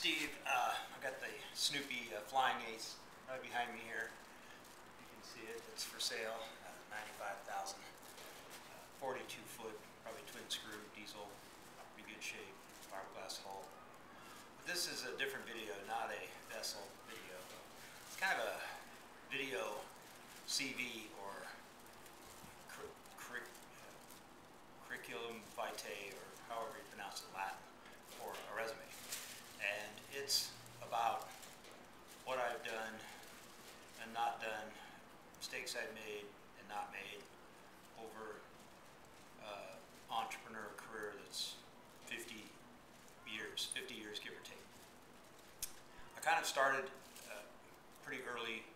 Steve. I've got the Snoopy Flying Ace right behind me here. You can see it. It's for sale. $95,000. 42 foot, probably twin screw, diesel, pretty good shape, fiberglass hull. But this is a different video, not a vessel video. It's kind of a video CV or curriculum vitae, or however you pronounce it in Latin, for a resume. And it's about what I've done and not done, mistakes I've made and not made over entrepreneur career that's 50 years give or take. I kind of started pretty early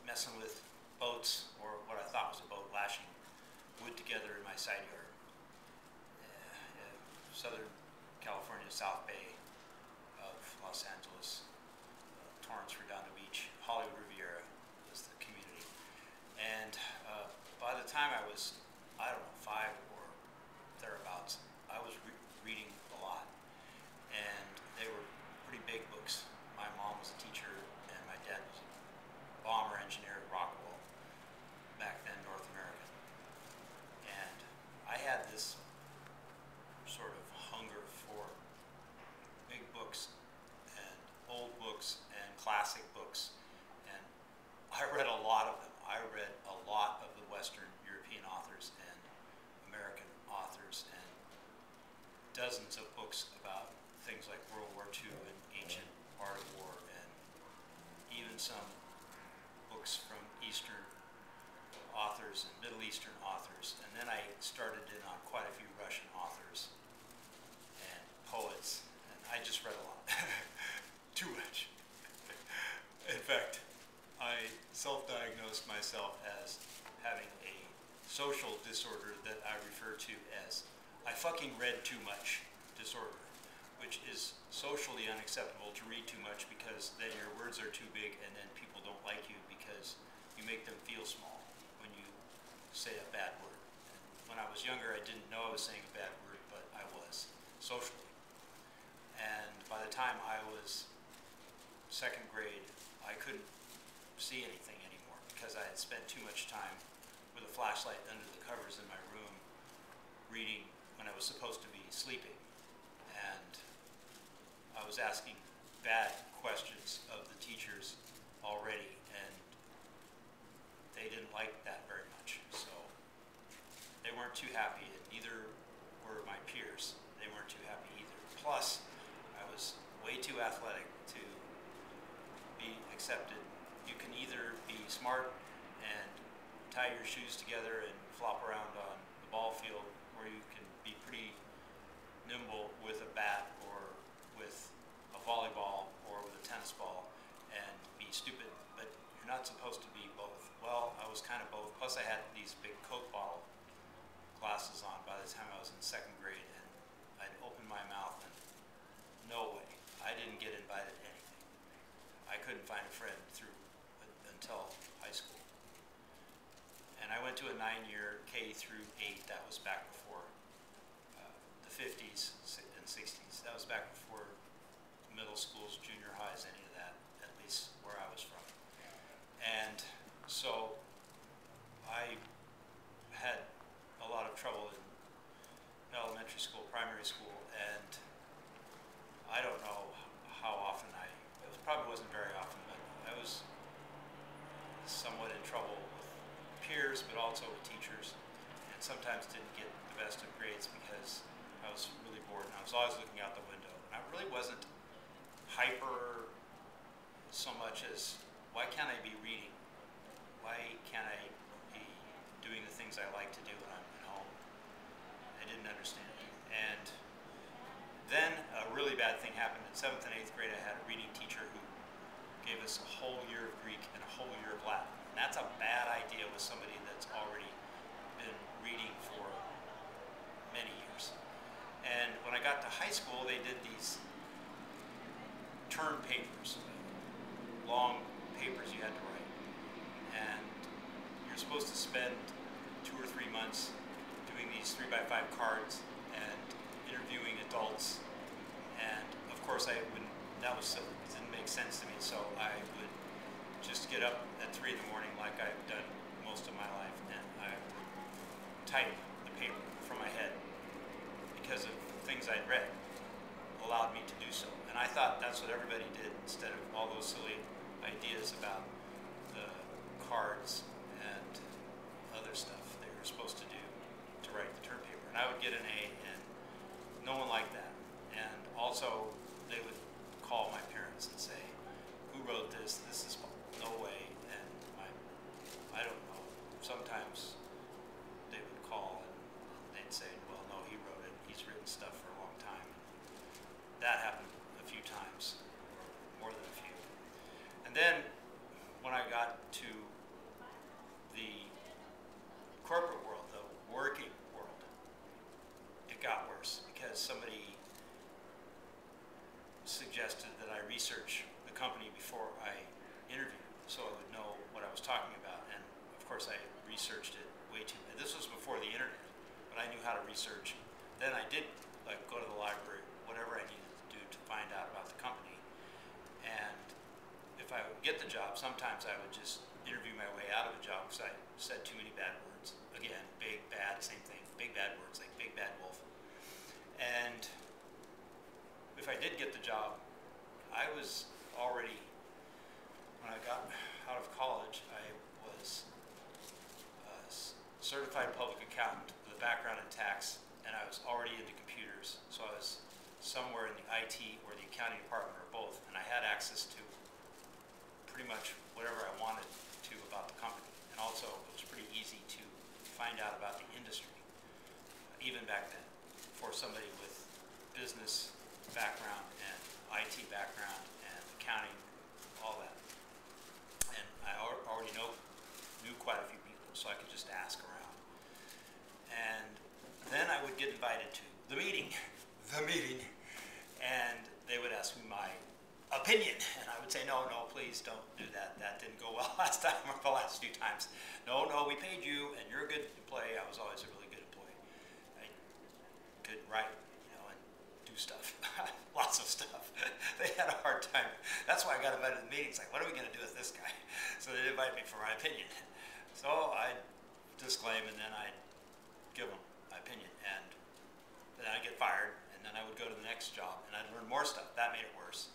messing with boats, or what I thought was a boat, lashing wood together in my side yard. Southern California, South Bay of Los Angeles, Torrance, Redondo Beach, Hollywood Riviera was the community. And by the time I was, I don't know, 5 or thereabouts, I was reading a lot. And they were pretty big books. My mom was a teacher, and my dad was a bomber engineer at Rockwell, back then North American. And I had this sort of hunger for big books and old books and classic books, and I read a lot of them. I read a lot of the Western European authors and American authors, and dozens of books about things like World War II and ancient art of war, and even some books from Eastern authors and Middle Eastern authors. And then I started in on quite a few Russian authors and poets, and I just read a lot. Too much. In fact, I self-diagnosed myself as having a social disorder that I refer to as I fucking read too much disorder, which is socially unacceptable to read too much, because then your words are too big and then people don't like you because you make them feel small when you say a bad word. And when I was younger, I didn't know I was saying a bad word, but I was, socially. And by the time I was second grade, I couldn't see anything anymore because I had spent too much time with a flashlight under the covers in my room reading when I was supposed to be sleeping. And I was asking bad questions of the teachers already, and they didn't like that very much. So they weren't too happy, and neither were my peers. They weren't too happy either. Plus, I was way too athletic to be accepted. You can either be smart and tie your shoes together and flop around on the ball field, or you can be pretty nimble with a bat or with a volleyball or with a tennis ball and be stupid, but you're not supposed to be both. Well, I was kind of both. Plus I had these big Coke bottle glasses on by the time I was in second grade, and I'd open my mouth and no way. I didn't get invited to anything. I couldn't find a friend until high school. And I went to a 9-year K through 8. That was back before the 50s and 60s. That was back before middle schools, junior highs, any of that, at least where I was from. And so I had a lot of trouble in elementary school, primary school, and I don't know how often it probably wasn't very often, but I was somewhat in trouble with peers, but also with teachers, and sometimes didn't get the best of grades because I was really bored, and I was always looking out the window. And I really wasn't hyper so much as, why can't I be reading? Why can't I be doing the things I like to do when I'm at home? I didn't understand it. And then a really bad thing happened. In 7th and 8th grade, I had a reading teacher who gave us a whole year of Greek and a whole year of Latin. And that's a bad idea with somebody that's already been reading for many years. And when I got to high school, they did these term papers, long papers you had to write. And you're supposed to spend 2 or 3 months doing these 3x5 cards and interviewing adults. And of course I wouldn't that was silly. It didn't make sense to me. So I would just get up at 3 in the morning like I've done most of my life, and I would type the paper from my head because of things I'd read allowed me to do so. And I thought that's what everybody did instead of all those silly ideas about the cards and other stuff they were supposed to do to write the term paper. And I would get an A, and no one liked that. And also, they would call my parents and say, "Who wrote this? This is no way." And I don't know, sometimes they would call and they'd say, "Well, no, he wrote it. He's written stuff for a long time." That happened a few times, or more than a few. And then, when I got to the corporate world, the working world, it got worse because somebody suggested that I research the company before I interviewed, so I would know what I was talking about. And of course, I researched it way too. This was before the internet, but I knew how to research. Then I did like go to the library, whatever I needed to do to find out about the company. And if I would get the job, sometimes I would just interview my way out of a job because I said too many bad words. Again, big, bad, same thing. Big, bad words, like big, bad wolf. And if I did get the job, I was already, when I got out of college, I was a certified public accountant with a background in tax, and I was already into computers. So I was somewhere in the IT or the accounting department or both, and I had access to pretty much whatever I wanted to about the company. And also, it was pretty easy to find out about the industry, even back then, for somebody with business background and IT background and accounting, all that. And I already knew quite a few people, so I could just ask around. And then I would get invited to the meeting, and they would ask me my opinion, and I would say, no, please don't do that. That didn't go well last time or the last few times. No, we paid you, and you're a good employee. I was always a really good employee. I could write, and do stuff, lots of stuff. They had a hard time. That's why I got invited to the meetings. Like, what are we going to do with this guy? So they invited me for my opinion. So I'd disclaim, and then I'd give them my opinion, and then I'd get fired, and then I would go to the next job, and I'd learn more stuff. That made it worse.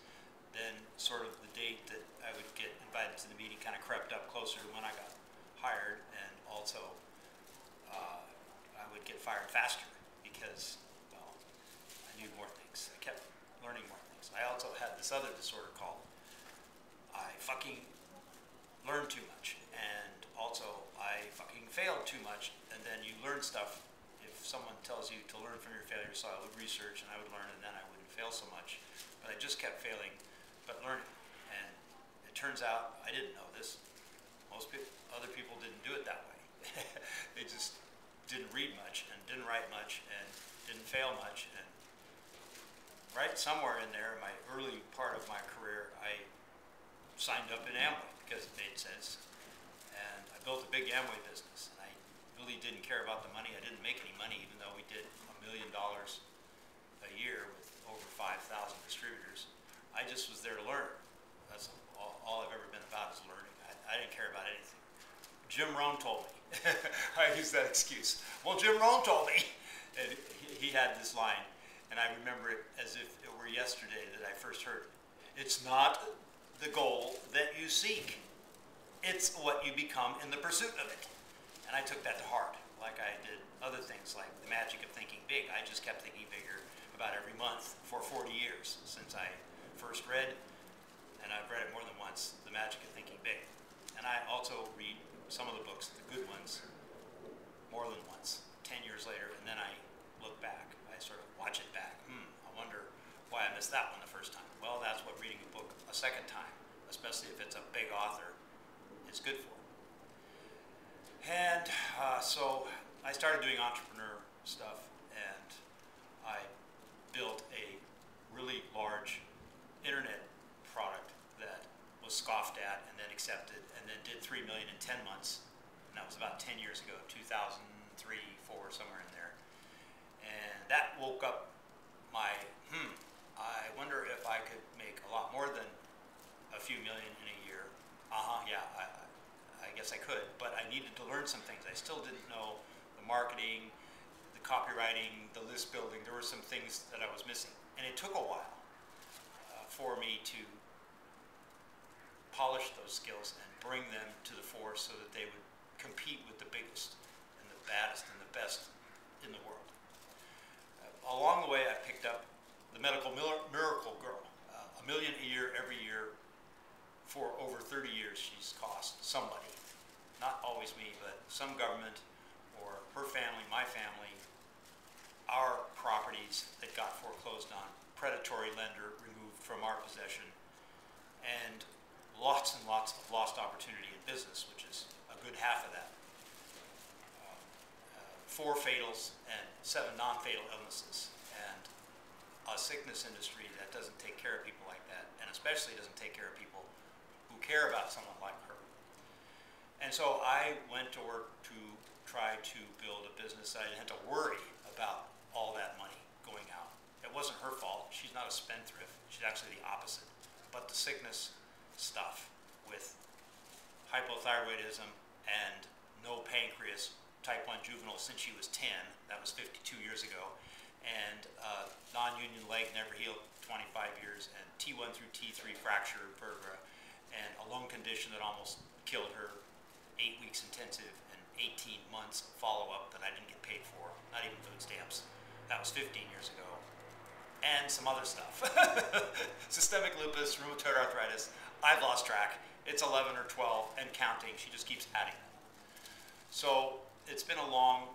Then sort of the date that I would get invited to the meeting kind of crept up closer to when I got hired, and also I would get fired faster because, well, I knew more things. I kept learning more things. I also had this other disorder called I fucking learned too much, and also I fucking failed too much, and then you learn stuff. If someone tells you to learn from your failures, so I would research and I would learn, and then I wouldn't fail so much, but I just kept failing but learning. And it turns out I didn't know this. Most other people didn't do it that way. They just didn't read much and didn't write much and didn't fail much. And right somewhere in there, my early part of my career, I signed up in Amway because it made sense. And I built a big Amway business, and I really didn't care about the money. I didn't make any money, even though we did $1 million a year with over 5,000 distributors. I just was there to learn. That's all I've ever been about is learning. I didn't care about anything. Jim Rohn told me. I use that excuse. Well, Jim Rohn told me. And he had this line, and I remember it as if it were yesterday that I first heard it. It's not the goal that you seek. It's what you become in the pursuit of it. And I took that to heart, like I did other things, like the magic of thinking big. I just kept thinking bigger about every month for 40 years since I first read, and I've read it more than once, The Magic of Thinking Big. And I also read some of the books, the good ones, more than once, 10 years later, and then I look back. I sort of watch it back. I wonder why I missed that one the first time. Well, that's what reading a book a second time, especially if it's a big author, is good for. And so I started doing entrepreneur stuff, and I built a really large internet product that was scoffed at and then accepted, and then did $3 million in 10 months. And that was about 10 years ago, 2003, 4, somewhere in there. And that woke up my, I wonder if I could make a lot needed to learn some things. I still didn't know the marketing, the copywriting, the list building. There were some things that I was missing. And it took a while for me to polish those skills and bring them to the fore so that they would compete with the biggest and the baddest and the best in the world. Along the way, I picked up the medical miracle girl. $1 million a year, every year, for over 30 years she's cost somebody. Not always me, but some government or her family, my family, our properties that got foreclosed on, predatory lender removed from our possession, and lots and lots of lost opportunity in business, which is a good half of that. 4 fatals and 7 non-fatal illnesses, and a sickness industry that doesn't take care of people like that, and especially doesn't take care of people who care about someone like her. And so I went to work to try to build a business. I didn't have to worry about all that money going out. It wasn't her fault. She's not a spendthrift. She's actually the opposite. But the sickness stuff with hypothyroidism and no pancreas, type 1 juvenile since she was 10, that was 52 years ago, and non-union leg never healed 25 years, and T1 through T3 fracture vertebra, and a lung condition that almost killed her, 8 weeks intensive and 18 months follow-up that I didn't get paid for, not even food stamps. That was 15 years ago. And some other stuff. Systemic lupus, rheumatoid arthritis, I've lost track. It's 11 or 12 and counting. She just keeps adding them. So it's been a long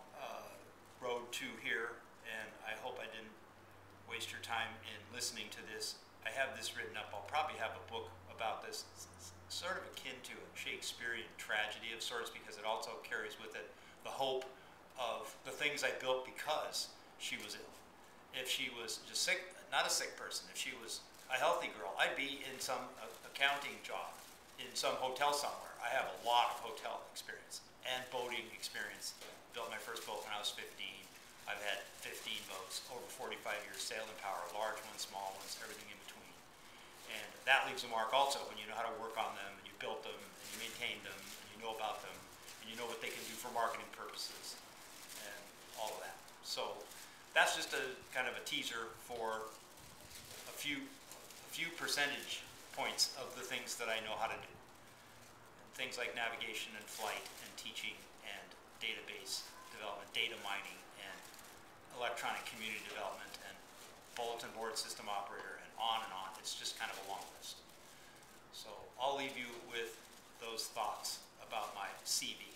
road to here, and I hope I didn't waste your time in listening to this. I have this written up. I'll probably have a book about this. It's sort of akin to a Shakespearean tragedy of sorts, because it also carries with it the hope of the things I built because she was ill. If she was just sick, not a sick person, if she was a healthy girl, I'd be in some accounting job in some hotel somewhere. I have a lot of hotel experience and boating experience. Built my first boat when I was 15. I've had 15 boats, over 45 years sailing power, large ones, small ones, everything in between. And that leaves a mark also when you know how to work on them, and you built them, and you maintained them, and you know about them, and you know what they can do for marketing purposes, and all of that. So that's just a kind of a teaser for a few percentage points of the things that I know how to do. Things like navigation and flight and teaching and database development, data mining, and electronic community development, and bulletin board system operator, and on and on. It's just kind of a long list. So I'll leave you with those thoughts about my CV.